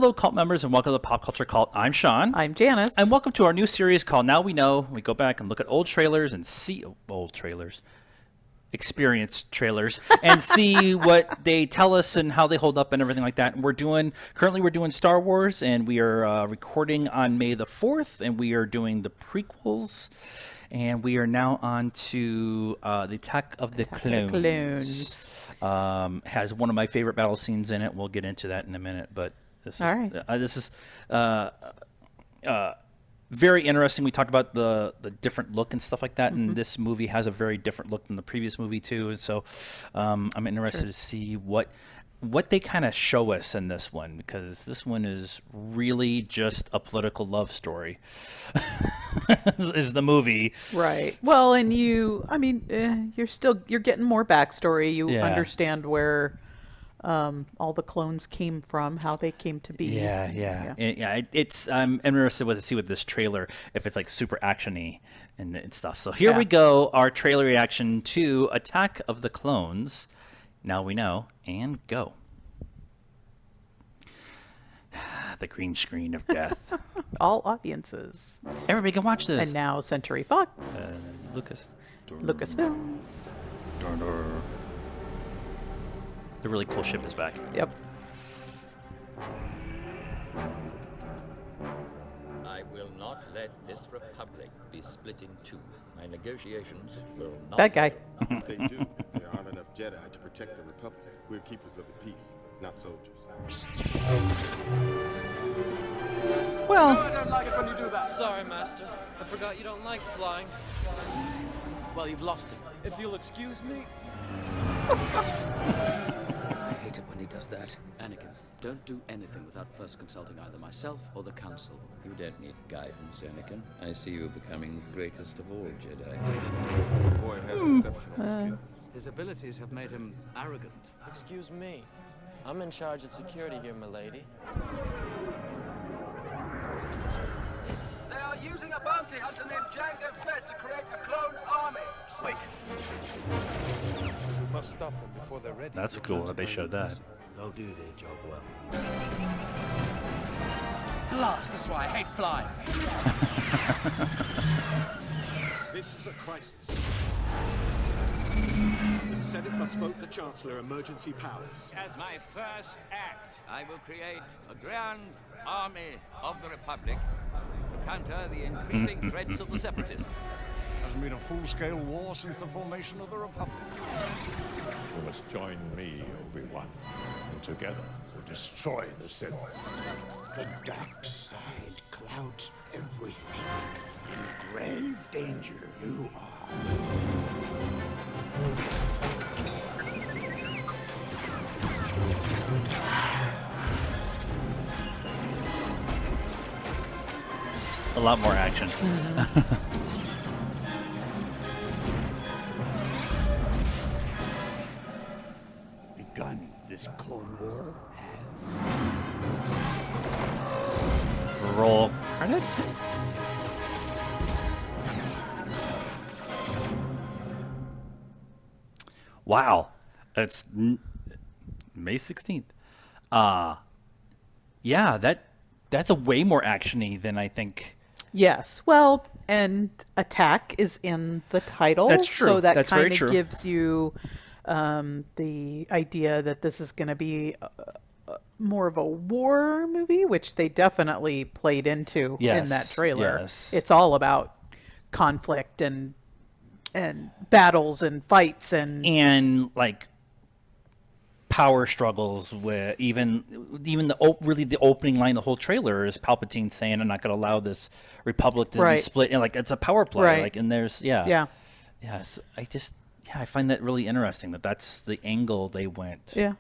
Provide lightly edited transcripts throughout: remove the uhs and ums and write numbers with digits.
Hello, cult members, and welcome to the Pop Culture Cult. I'm Sean. I'm Janice. And welcome to our new series called Now We Know. We go back and look at old trailers and see old trailers, experienced trailers, and see what they tell us and how they hold up and everything like that. And currently we're doing Star Wars, and we are recording on May the 4th, and we are doing the prequels. And we are now on to the Attack of the Clones. Has one of my favorite battle scenes in it. We'll get into that in a minute, but this is very interesting. We talked about the different look and stuff like that, and this movie has a very different look than the previous movie too. And so I'm interested to see what they kind of show us in this one, because this one is really just a political love story. Is the movie right? Well, and you're getting more backstory. You understand where all the clones came from, how they came to be. It's I'm interested to see with this trailer if it's like super actiony and stuff. So here we go, our trailer reaction to Attack of the Clones. Now we know, and go. The green screen of death. All audiences. Everybody can watch this. And now Century Fox. Lucasfilms. The really cool ship is back. Yep. I will not let this republic be split in two. My negotiations will not. Bad guy. If they do, there aren't enough Jedi to protect the Republic. We're keepers of the peace, not soldiers. Well, I don't like it when you do that. Sorry, Master. I forgot you don't like flying. Well, you've lost him. If you'll excuse me. I hate it when he does that. Anakin, don't do anything without first consulting either myself or the Council. You don't need guidance, Anakin. I see you becoming the greatest of all Jedi. The boy has exceptional skills. His abilities have made him arrogant. Excuse me. I'm in charge of security here, milady. They are using a bounty hunter named Jango Fett to create a clone army. Wait. We must stop them before they're ready. that's cool that they showed that. They'll do their job well. Blast, that's why I hate flying. This is a crisis. The Senate must vote the Chancellor emergency powers. As my first act, I will create a grand army of the Republic to counter the increasing threats of the Separatists. Hasn't been a full-scale war since the formation of the Republic. You must join me, Obi-Wan, and together we'll destroy the Sith. The dark side clouds everything. In grave danger you are. A lot more action. Begun this Clone War Roll credits. Wow, it's May 16th. Yeah, that's a way more actiony than I think. Yes. Well, and attack is in the title. That's true. So that That's kind very of true. gives you the idea that this is going to be more of a war movie, which they definitely played into in that trailer. Yes. It's all about conflict and battles and fights and like power struggles with even the opening line of the whole trailer is Palpatine saying, "I'm not going to allow this Republic to be split." And like it's a power play. Like, and there's yes. I find that really interesting that's the angle they went. Yeah.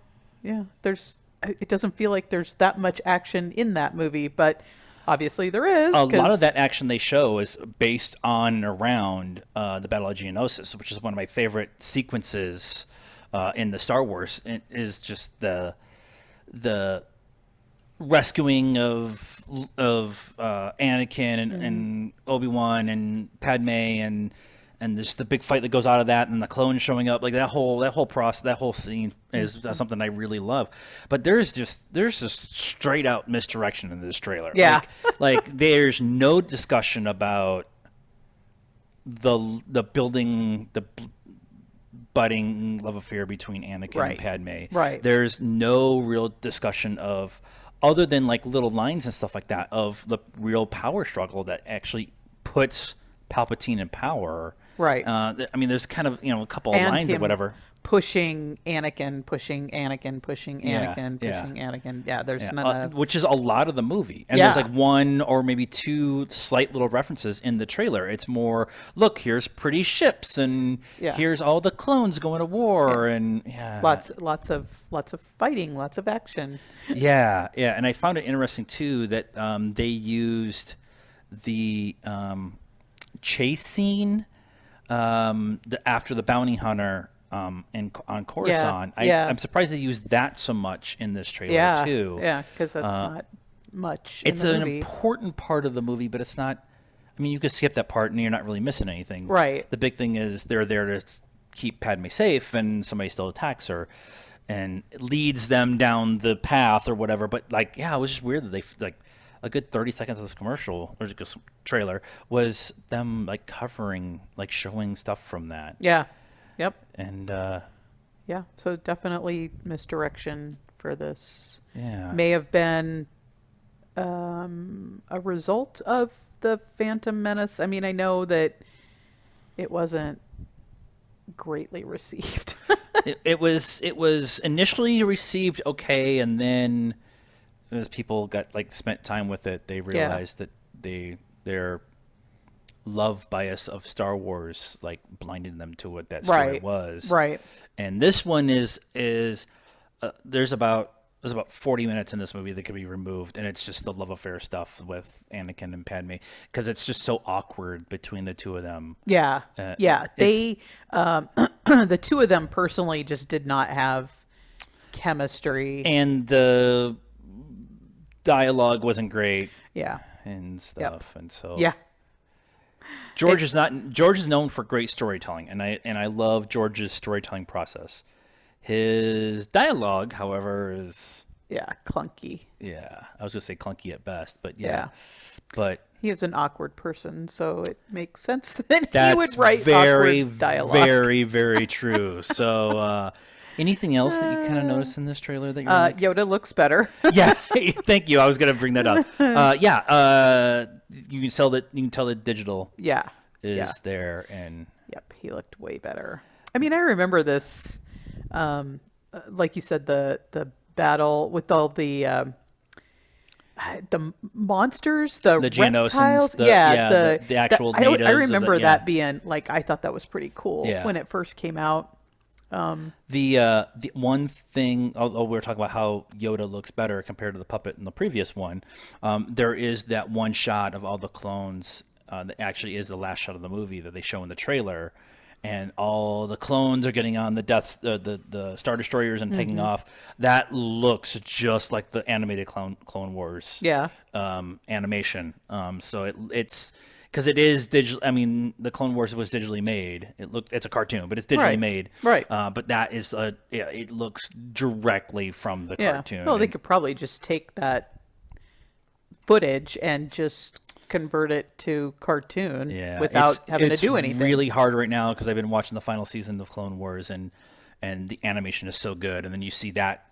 It doesn't feel like there's that much action in that movie, but obviously there is. A lot of that action they show is based on and around the Battle of Geonosis, which is one of my favorite sequences in the Star Wars. It is just the rescuing of Anakin and Obi-Wan and Padme and and there's the big fight that goes out of that, and the clones showing up, like that whole scene is something I really love. But there's just straight out misdirection in this trailer. Yeah, like there's no discussion about the building the budding love affair between Anakin and Padme. Right. There's no real discussion of, other than like little lines and stuff like that, of the real power struggle that actually puts Palpatine in power. Right. I mean, there's kind of, a couple of lines or whatever. Pushing Anakin, pushing Anakin. Yeah, there's none of... Which is a lot of the movie. And there's like one or maybe two slight little references in the trailer. It's more, look, here's pretty ships, and here's all the clones going to war, and lots of fighting, lots of action. Yeah. And I found it interesting too that they used the chase scene after the bounty hunter on Coruscant. I'm surprised they used that so much in this trailer too. Yeah, because that's not much. It's in the an movie. important part of the movie, but it's not. I mean, you could skip that part and you're not really missing anything. Right. The big thing is they're there to keep Padme safe, and somebody still attacks her, and it leads them down the path or whatever. But like, it was just weird that they like a good 30 seconds of this commercial or just trailer was them like covering, like showing stuff from that. Yeah. Yep. And so definitely misdirection for this. Yeah. May have been a result of the Phantom Menace. I mean, I know that it wasn't greatly received. it was initially received okay, and then as people got spent time with it, they realized that their love bias of Star Wars blinded them to what that story was. Right. And this one is there's about 40 minutes in this movie that could be removed, and it's just the love affair stuff with Anakin and Padme, because it's just so awkward between the two of them. Yeah. They the two of them personally just did not have chemistry, and the dialogue wasn't great. Yeah. And stuff. And so George is known for great storytelling, and I love George's storytelling process. His dialogue, however, is clunky. Yeah, I was gonna say clunky at best, but but he is an awkward person, so it makes sense that he would write awkward dialogue. Very, very true. So, anything else that you kind of noticed in this trailer that you're Yoda looks better. Yeah, thank you. I was gonna bring that up. You can tell that digital. Is there, and he looked way better. I mean, I remember this. Like you said, the battle with all the monsters, the reptiles, the actual natives. I remember that being I thought that was pretty cool when it first came out. The one thing, although we were talking about how Yoda looks better compared to the puppet in the previous one, there is that one shot of all the clones that actually is the last shot of the movie that they show in the trailer. And all the clones are getting on the Star Destroyers and taking off. That looks just like the animated Clone Wars animation. So it's because it is digital. I mean, the Clone Wars was digitally made. It's a cartoon, but it's digitally made. Right. But that is it looks directly from the cartoon. Well, they could probably just take that footage and just convert it to cartoon without having to do anything. It's really hard right now because I've been watching the final season of Clone Wars, and the animation is so good, and then you see that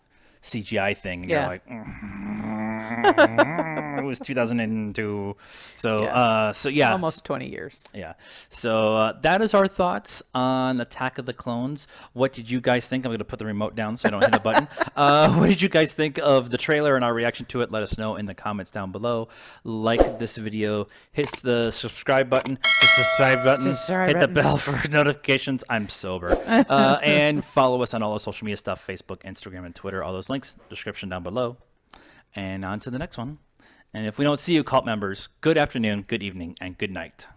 CGI thing, and you're like, it was 2002, so almost 20 years. So that is our thoughts on Attack of the Clones. What did you guys think? I'm going to put the remote down so I don't hit a button. What did you guys think of the trailer and our reaction to it? Let us know in the comments down below. Like this video, hit the subscribe button, hit the bell for notifications. I'm sober. And follow us on all the social media stuff, Facebook, Instagram, and Twitter. All those links, description down below. And on to the next one. And if we don't see you, cult members, good afternoon, good evening, and good night.